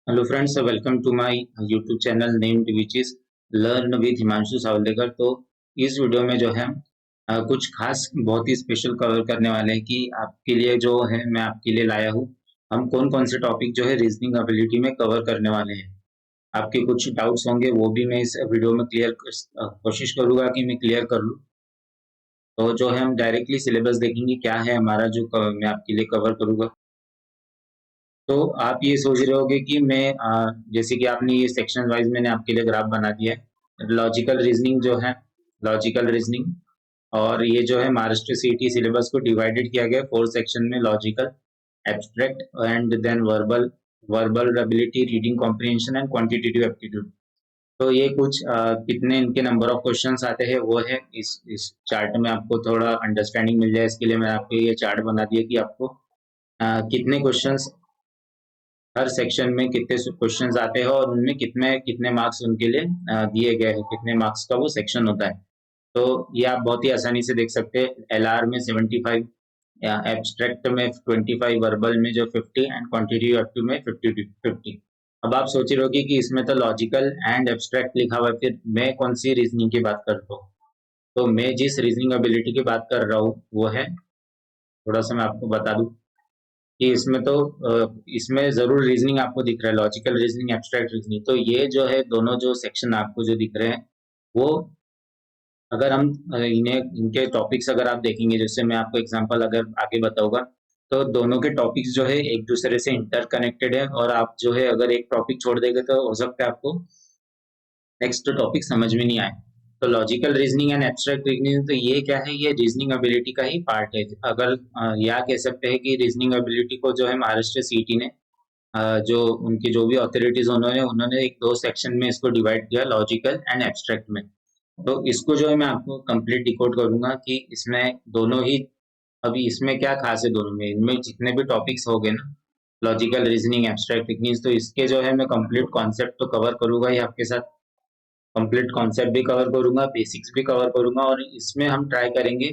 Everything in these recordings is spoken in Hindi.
Hello friends, welcome to my YouTube channel named which is learn with Himanshu Savalekar. तो इस वीडियो में जो है कुछ खास बहुत ही स्पेशल कवर करने वाले हैं कि आपके लिए जो है मैं आपके लिए लाया हूँ। हम कौन कौन से टॉपिक जो है रीजनिंग एबिलिटी में कवर करने वाले हैं। आपके कुछ डाउट्स होंगे वो भी मैं इस वीडियो में कोशिश करूंगा कि मैं क्लियर कर लूँ। तो जो है हम डायरेक्टली सिलेबस देखेंगे क्या है हमारा जो मैं आपके लिए कवर करूंगा। तो आप ये सोच रहे होगे कि मैं जैसे कि आपने ये सेक्शन वाइज मैंने आपके लिए ग्राफ बना दिया है। लॉजिकल रीजनिंग जो है, लॉजिकल रीजनिंग, और ये जो है महाराष्ट्र सीईटी सिलेबस को डिवाइडेड किया गया 4 सेक्शन में। Logical, abstract and then verbal, verbal ability, reading comprehension and quantitative aptitude. तो ये कुछ कितने इनके नंबर ऑफ क्वेश्चंस आते हैं वो है इस चार्ट में। आपको थोड़ा अंडरस्टैंडिंग मिल जाए इसके लिए मैं आपको ये चार्ट बना दिया कि आपको कितने क्वेश्चंस हर सेक्शन में कितने क्वेश्चंस आते हैं और उनमें कितने कितने मार्क्स उनके लिए दिए गए हैं, कितने मार्क्स का वो सेक्शन होता है। तो ये आप बहुत ही आसानी से देख सकते हैं। एलआर में 75, एब्स्ट्रैक्ट में 25, वर्बल में जो 50 एंड क्वांटिटेटिव एप्टीट्यूड में 50। अब आप सोच रहे होगे कि इसमें तो लॉजिकल एंड एब्स्ट्रैक्ट लिखा हुआ है, फिर मैं कौन सी रीजनिंग की बात करता हूँ। तो मैं जिस रीजनिंग एबिलिटी की बात कर रहा हूँ वो है, थोड़ा सा मैं आपको बता दूं कि इसमें तो इसमें जरूर रीजनिंग आपको दिख रहा है, लॉजिकल रीजनिंग, एब्स्ट्रैक्ट रीजनिंग। तो ये जो है दोनों जो सेक्शन आपको जो दिख रहे हैं वो, अगर हम इन्हें इनके टॉपिक्स अगर आप देखेंगे, जैसे मैं आपको एग्जांपल अगर आगे बताऊंगा, तो दोनों के टॉपिक्स जो है एक दूसरे से इंटरकनेक्टेड है। और आप जो है अगर एक टॉपिक छोड़ देंगे तो हो सकता है आपको नेक्स्ट टॉपिक समझ में नहीं आए। तो logical reasoning and abstract reasoning, तो ये क्या है, ये रीजनिंग एबिलिटी का ही पार्ट है। अगर या कह सकते हैं कि रीजनिंग एबिलिटी को जो है महाराष्ट्र सीईटी ने जो उनकी जो भी अथॉरिटीज उन्होंने उन्होंने एक दो सेक्शन में इसको डिवाइड किया, लॉजिकल एंड एब्स्ट्रैक्ट में। तो इसको जो है मैं आपको कंप्लीट डिकोड करूंगा कि इसमें दोनों ही, अभी इसमें क्या खास है दोनों में, इनमें जितने भी टॉपिक्स हो गए ना, लॉजिकल रीजनिंग, एब्स्ट्रैक्ट टेक्निक्स, तो इसके जो है मैं कंप्लीट कॉन्सेप्ट तो कवर करूंगा ही आपके साथ। कंप्लीट कॉन्सेप्ट भी कवर करूंगा, बेसिक्स भी कवर करूंगा, और इसमें हम ट्राई करेंगे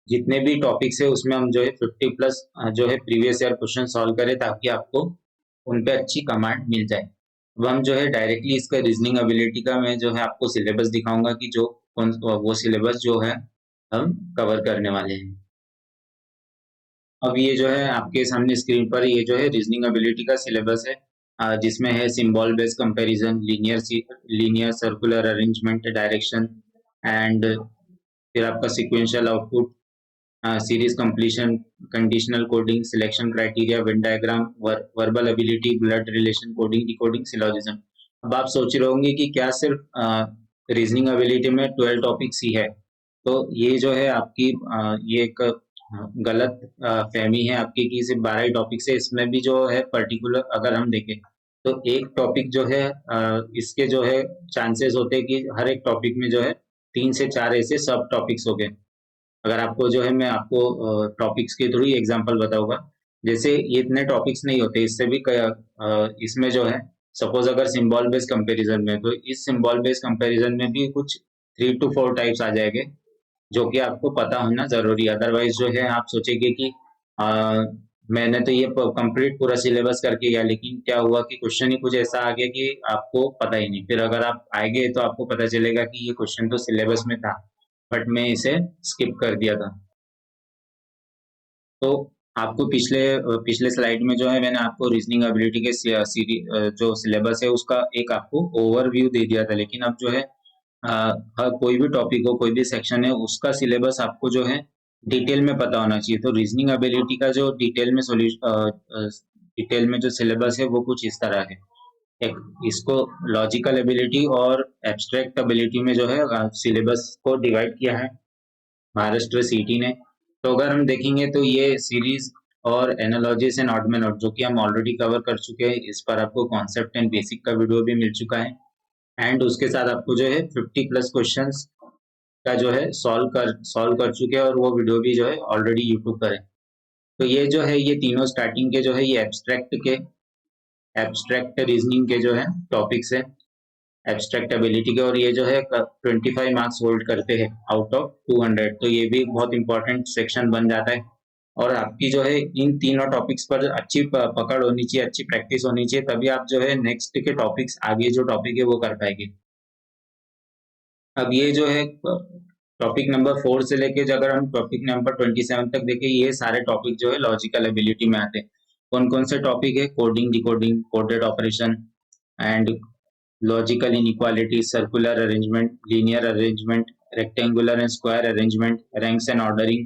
जितने भी टॉपिक्स है उसमें हम जो है 50+ जो है प्रीवियस ईयर क्वेश्चन सॉल्व करें, ताकि आपको उन पे अच्छी कमांड मिल जाए। अब हम जो है डायरेक्टली इसका रीजनिंग एबिलिटी का मैं जो है आपको सिलेबस दिखाऊंगा कि जो कौन वो सिलेबस जो है हम कवर करने वाले हैं। अब ये जो है आपके सामने स्क्रीन पर ये जो है रीजनिंग एबिलिटी का सिलेबस है, जिसमें है symbol based comparison, linear circular arrangement, direction and फिर आपका sequential output, series completion, conditional coding, selection criteria, Venn diagram, verbal ability, blood relation, coding, decoding, syllogism. अब आप सोच रहे होंगे कि क्या सिर्फ रीजनिंग एबिलिटी में 12 टॉपिक्स ही है। तो ये जो है आपकी ये एक गलत फहमी है आपकी कि सिर्फ 12 ही टॉपिक्स है। इसमें भी जो है पर्टिकुलर अगर हम देखें तो एक टॉपिक जो है इसके जो है चांसेस होते हैं कि हर एक टॉपिक में जो है 3 से 4 ऐसे सब टॉपिक्स हो गए। अगर आपको जो है मैं आपको टॉपिक्स के थ्रू ही एग्जांपल बताऊंगा। जैसे ये इतने टॉपिक्स नहीं होते, इससे भी इसमें जो है सपोज अगर सिंबल बेस्ड कंपैरिजन में, तो इस सिंबल बेस्ड कंपैरिजन में भी कुछ 3 to 4 टाइप्स आ जाएंगे जो कि आपको पता होना जरूरी है। अदरवाइज जो है आप सोचेंगे कि आ, मैंने तो ये कंप्लीट पूरा सिलेबस करके गया, लेकिन क्या हुआ कि क्वेश्चन ही कुछ ऐसा आ गया कि आपको पता ही नहीं। फिर अगर आप आएंगे तो आपको पता चलेगा कि ये क्वेश्चन तो सिलेबस में था, बट मैं इसे स्किप कर दिया था। तो आपको पिछले पिछले स्लाइड में जो है मैंने आपको रीजनिंग एबिलिटी के जो सिलेबस है उसका एक आपको ओवरव्यू दे दिया था। लेकिन अब जो है हर कोई भी टॉपिक हो, कोई भी सेक्शन है, उसका सिलेबस आपको जो है डिटेल में पता होना चाहिए। तो रीजनिंग एबिलिटी का जो डिटेल में जो सिलेबस है वो कुछ इस तरह है। एक इसको लॉजिकल एबिलिटी और एब्स्ट्रैक्ट एबिलिटी में जो है सिलेबस को डिवाइड किया है महाराष्ट्र सीटी ने। तो अगर हम देखेंगे तो ये सीरीज और एनालॉजीज एंड ऑड नोट जो कि हम ऑलरेडी कवर कर चुके हैं, इस पर आपको कॉन्सेप्ट एंड बेसिक का वीडियो भी मिल चुका है। एंड उसके साथ आपको जो है 50+ क्वेश्चंस का जो है सॉल्व कर चुके हैं, और वो वीडियो भी जो है ऑलरेडी यूट्यूब पर है। तो ये जो है ये तीनों स्टार्टिंग के जो है ये एब्स्ट्रैक्ट रीजनिंग के जो है टॉपिक्स है, एब्स्ट्रैक्ट एबिलिटी के। और ये जो है 25 मार्क्स होल्ड करते हैं आउट ऑफ 200। तो ये भी बहुत इंपॉर्टेंट सेक्शन बन जाता है। और आपकी जो है इन तीनों टॉपिक्स पर अच्छी पकड़ होनी चाहिए, अच्छी प्रैक्टिस होनी चाहिए, तभी आप जो है नेक्स्ट के टॉपिक्स, आगे जो टॉपिक है वो कर पाएंगे। अब ये जो है टॉपिक नंबर 4 से लेके जो अगर हम टॉपिक नंबर 27 तक देखें, ये सारे टॉपिक जो है लॉजिकल एबिलिटी में आते हैं। कौन कौन से टॉपिक है? Coding, decoding, coded operation and logical inequality, circular arrangement, linear arrangement, rectangular and square arrangement, ranks and ordering,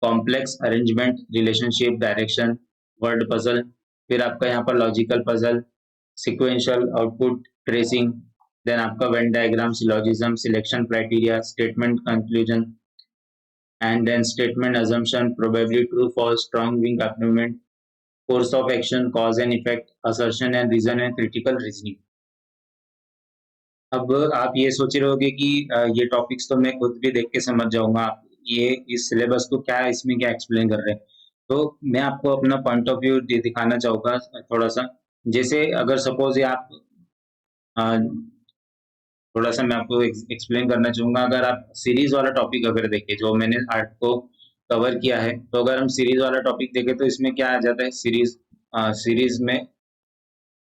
complex arrangement, relationship, direction, word puzzle, फिर आपका यहाँ पर logical puzzle, sequential output tracing, then आपका Venn diagram, syllogism, selection criteria, statement conclusion and then statement assumption, probably true false, strong wing argument, course of action, cause and effect, assertion and reason and critical reasoning। अब आप ये सोच रहे होगे कि ये टॉपिक्स तो मैं खुद भी देख के समझ जाऊंगा, आप ये इस सिलेबस को क्या इसमें क्या एक्सप्लेन कर रहे हैं। तो मैं आपको अपना पॉइंट ऑफ व्यू दिखाना चाहूंगा थोड़ा सा। जैसे अगर सपोज ये आप अ, थोड़ा सा मैं आपको एक्सप्लेन करना चाहूंगा, अगर आप सीरीज वाला टॉपिक अगर देखें जो मैंने आर्ट को कवर किया है, तो अगर हम सीरीज वाला टॉपिक देखें तो इसमें क्या आ जाता है? सीरीज में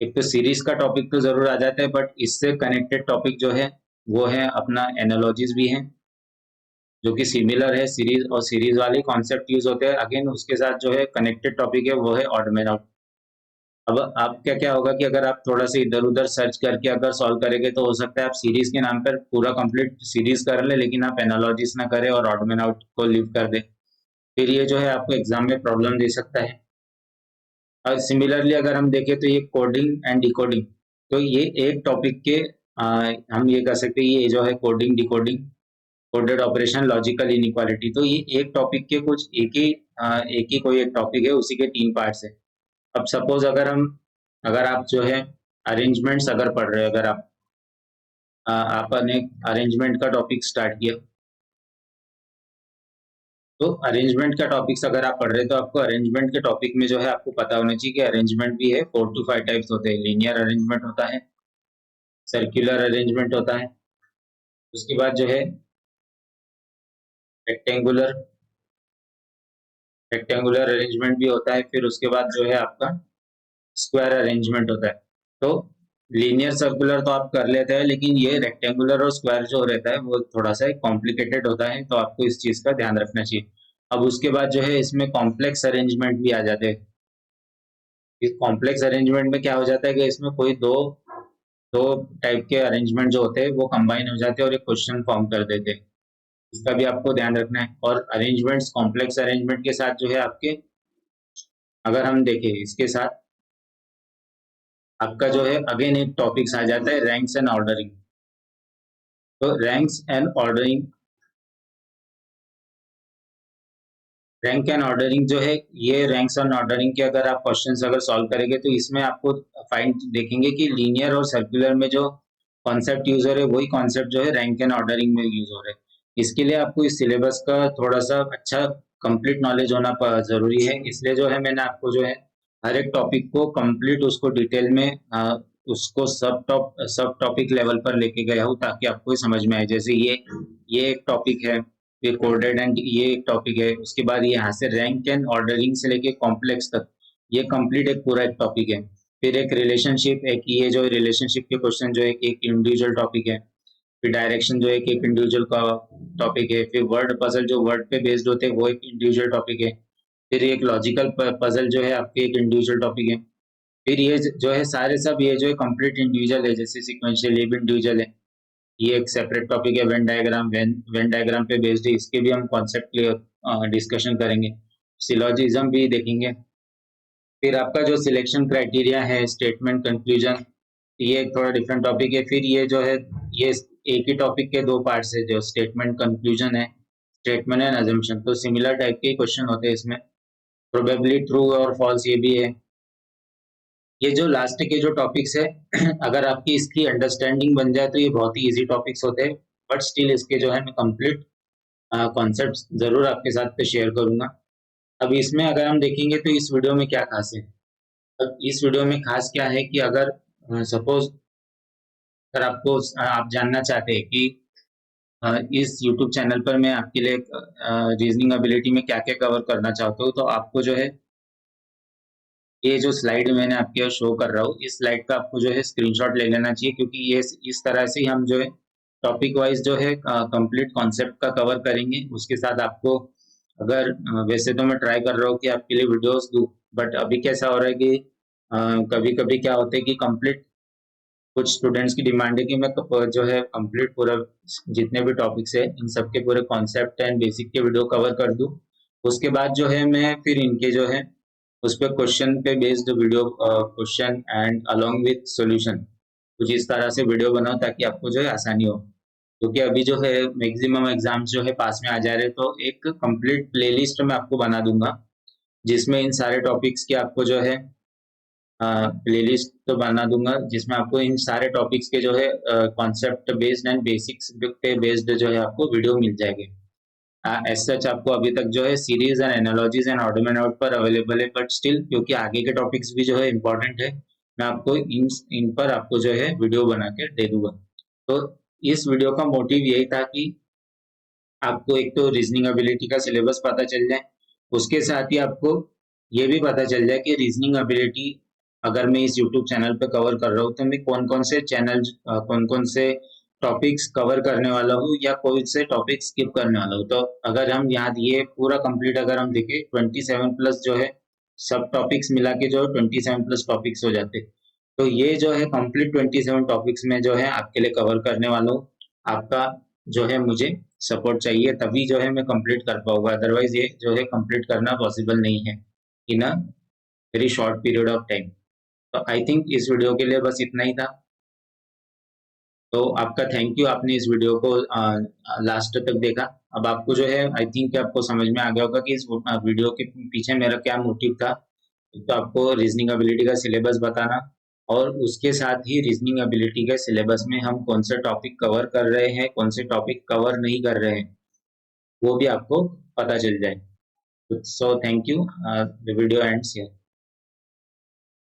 एक तो सीरीज का टॉपिक तो जरूर आ जाता है, बट इससे कनेक्टेड टॉपिक जो है वो है अपना एनालॉजीज भी है, जो कि सिमिलर है सीरीज, और सीरीज वाले कॉन्सेप्ट यूज होते हैं। अगेन उसके साथ जो है कनेक्टेड टॉपिक है वो है ऑड मैन आउट। अब आप क्या क्या होगा कि अगर आप थोड़ा सा इधर उधर सर्च करके अगर सॉल्व करेंगे तो हो सकता है आप सीरीज के नाम पर पूरा कंप्लीट सीरीज कर ले, लेकिन आप एनालॉजीज ना करें और ऑड मैन आउट को लीव कर दे, फिर ये जो है आपको एग्जाम में प्रॉब्लम दे सकता है। और सिमिलरली अगर हम देखें तो ये कोडिंग एंड डिकोडिंग, तो ये एक टॉपिक के हम ये कर सकते हैं, ये जो है coding, decoding, coded operation, logical inequality, तो ये एक टॉपिक के कुछ एक ही कोई एक टॉपिक है, उसी के 3 पार्ट्स है। अब सपोज अगर आप जो है अरेंजमेंट्स अगर पढ़ रहे हैं, अगर आपने अरेंजमेंट का टॉपिक स्टार्ट किया, तो अरेंजमेंट का टॉपिक्स अगर आप पढ़ रहे हैं तो आपको अरेंजमेंट के टॉपिक में जो है आपको पता होना चाहिए कि अरेंजमेंट भी है, 4 to 5 टाइप्स होते हैं। लीनियर अरेंजमेंट होता है, सर्कुलर अरेंजमेंट होता है, उसके बाद जो है रेक्टेंगुलर रेक्टेंगुलर अरेंजमेंट भी होता है, फिर उसके बाद जो है आपका स्क्वायर अरेंजमेंट होता है। तो लीनियर सर्कुलर तो आप कर लेते हैं, लेकिन ये रेक्टेंगुलर और स्क्वायर जो रहता है वो थोड़ा सा कॉम्प्लिकेटेड होता है, तो आपको इस चीज का ध्यान रखना चाहिए। अब उसके बाद जो है इसमें कॉम्प्लेक्स अरेंजमेंट भी आ जाते हैं। इस कॉम्प्लेक्स अरेंजमेंट में क्या हो जाता है कि इसमें कोई दो दो टाइप के अरेंजमेंट जो होते हैं वो कंबाइन हो जाते हैं और एक क्वेश्चन फॉर्म कर देते हैं। इसका भी आपको ध्यान रखना है। और अरेंजमेंट्स, कॉम्प्लेक्स अरेंजमेंट के साथ जो है आपके, अगर हम देखें इसके साथ आपका जो है अगेन एक टॉपिक्स आ जाता है, रैंक्स एंड ऑर्डरिंग। तो रैंक एंड ऑर्डरिंग जो है, ये रैंक्स एंड ऑर्डरिंग के अगर आप क्वेश्चंस अगर सॉल्व करेंगे तो इसमें आपको फाइंड देखेंगे कि लीनियर और सर्कुलर में जो कॉन्सेप्ट यूज हो रहे हैं वही कॉन्सेप्ट जो है रैंक एंड ऑर्डरिंग में यूज हो रहे हैं। इसके लिए आपको इस सिलेबस का थोड़ा सा अच्छा कंप्लीट नॉलेज होना जरूरी है। इसलिए जो है मैंने आपको जो है हर एक टॉपिक को कंप्लीट उसको डिटेल में उसको सब टॉपिक लेवल पर लेके गया हूँ, ताकि आपको ये समझ में आए। जैसे ये एक टॉपिक है, फिर कोडेड एंड ये एक टॉपिक है, उसके बाद ये यहाँ से रैंक एंड ऑर्डरिंग से लेके कॉम्प्लेक्स तक ये कंप्लीट एक पूरा एक टॉपिक है। फिर एक रिलेशनशिप, एक ये जो रिलेशनशिप के क्वेश्चन जो एक इंडिविजुअल टॉपिक है। फिर डायरेक्शन जो एक इंडिविजुअल का टॉपिक है। फिर वर्ड पजल जो वर्ड पे बेस्ड होते हैं वो एक इंडिविजुअल टॉपिक है। फिर एक लॉजिकल पजल जो है आपके एक इंडिविजुअल टॉपिक है। फिर ये जो है सारे सब ये जो है कंप्लीट इंडिविजुअल है, जैसे सिक्वेंशियल ये भी इंडिविजुअल है। ये एक सेपरेट टॉपिक है। वेन डायग्राम पे बेस्ड है, इसके भी हम कॉन्सेप्ट क्लियर डिस्कशन करेंगे। सिलॉजिज्म भी देखेंगे। फिर आपका जो सिलेक्शन क्राइटेरिया है, स्टेटमेंट कंक्लूजन, ये एक थोड़ा डिफरेंट टॉपिक है। फिर ये जो है ये एक ही टॉपिक के 2 पार्ट्स है, जो स्टेटमेंट कंक्लूजन है, स्टेटमेंट एंड अजम्पशन। तो सिमिलर टाइप के क्वेश्चन होते हैं इसमें। प्रोबेबली ट्रू और फॉल्स ये भी है। ये जो लास्ट के जो टॉपिक्स है अगर आपकी इसकी अंडरस्टैंडिंग बन जाए तो ये बहुत ही इजी टॉपिक्स होते हैं, बट स्टिल इसके जो है मैं कंप्लीट कॉन्सेप्ट्स जरूर आपके साथ पे शेयर करूंगा। अब इसमें अगर हम देखेंगे तो इस वीडियो में क्या खास है। अब इस वीडियो में खास क्या है कि अगर सपोज अगर आपको आप जानना चाहते हैं कि इस यूट्यूब चैनल पर मैं आपके लिए रीजनिंग एबिलिटी में क्या क्या कवर करना चाहता हूँ। तो आपको जो है ये जो स्लाइड मैंने आपके यहाँ शो कर रहा हूँ, इस स्लाइड का आपको जो है स्क्रीनशॉट ले लेना चाहिए, क्योंकि ये इस तरह से ही हम जो है टॉपिक वाइज जो है कंप्लीट कॉन्सेप्ट का कवर करेंगे। उसके साथ आपको अगर वैसे तो मैं ट्राई कर रहा हूँ कि आपके लिए वीडियोस दूँ, बट अभी कैसा हो रहा है कि कभी कभी क्या होता है कि कंप्लीट कुछ स्टूडेंट्स की डिमांड है कि मैं जो है कंप्लीट पूरा जितने भी टॉपिक्स है इन सब के पूरे कॉन्सेप्ट एंड बेसिक के वीडियो कवर कर दूं। उसके बाद जो है मैं फिर इनके जो है उस पर क्वेश्चन पे based video, question and along with solution, कुछ इस तरह से वीडियो बनाओ ताकि आपको जो है आसानी हो। क्योंकि अभी जो है मैक्सिमम एग्जाम्स जो है पास में आ जा रहे हैं, तो एक कंप्लीट प्लेलिस्ट मैं आपको बना दूंगा जिसमें इन सारे टॉपिक्स के आपको जो है प्लेलिस्ट तो बना दूंगा जिसमें आपको इन सारे टॉपिक्स के जो है कॉन्सेप्ट बेस्ड एंड बेसिक्स पे बेस्ड जो है आपको वीडियो मिल जाएंगे। एज सच आपको अभी तक जो है series and analogies and odd and out पर अवेलेबल है, बट स्टिल क्योंकि आगे के टॉपिक्स भी जो है इंपॉर्टेंट है, मैं आपको इन पर आपको जो है वीडियो बना के दे दूंगा। तो इस वीडियो का मोटिव यही था कि आपको एक तो रीजनिंग एबिलिटी का सिलेबस पता चल जाए, उसके साथ ही आपको ये भी पता चल जाए कि रीजनिंग एबिलिटी अगर मैं इस यूट्यूब चैनल पे कवर कर रहा हूँ तो मैं कौन कौन से चैनल, कौन कौन से टॉपिक्स कवर करने वाला हूँ या कौन से टॉपिक स्किप करने वाला हूँ। तो अगर हम यहाँ ये पूरा कंप्लीट अगर हम देखें 27 प्लस जो है सब टॉपिक्स मिला के जो 27 प्लस टॉपिक्स हो जाते, तो ये जो है कंप्लीट 27 टॉपिक्स में जो है आपके लिए कवर करने वाला हूँ। आपका जो है मुझे सपोर्ट चाहिए, तभी जो है मैं कंप्लीट कर पाऊंगा, अदरवाइज ये जो है कंप्लीट करना पॉसिबल नहीं है in a very short period of time. तो आई थिंक इस वीडियो के लिए बस इतना ही था। तो आपका थैंक यू, आपने इस वीडियो को लास्ट तक देखा। अब आपको जो है आई थिंक आपको समझ में आ गया होगा कि इस वीडियो के पीछे मेरा क्या मोटिव था। तो आपको रीजनिंग एबिलिटी का सिलेबस बताना और उसके साथ ही रीजनिंग एबिलिटी के सिलेबस में हम कौन से टॉपिक कवर कर रहे हैं, कौन से टॉपिक कवर नहीं कर रहे हैं, वो भी आपको पता चल जाए। So thank you, the video ends here.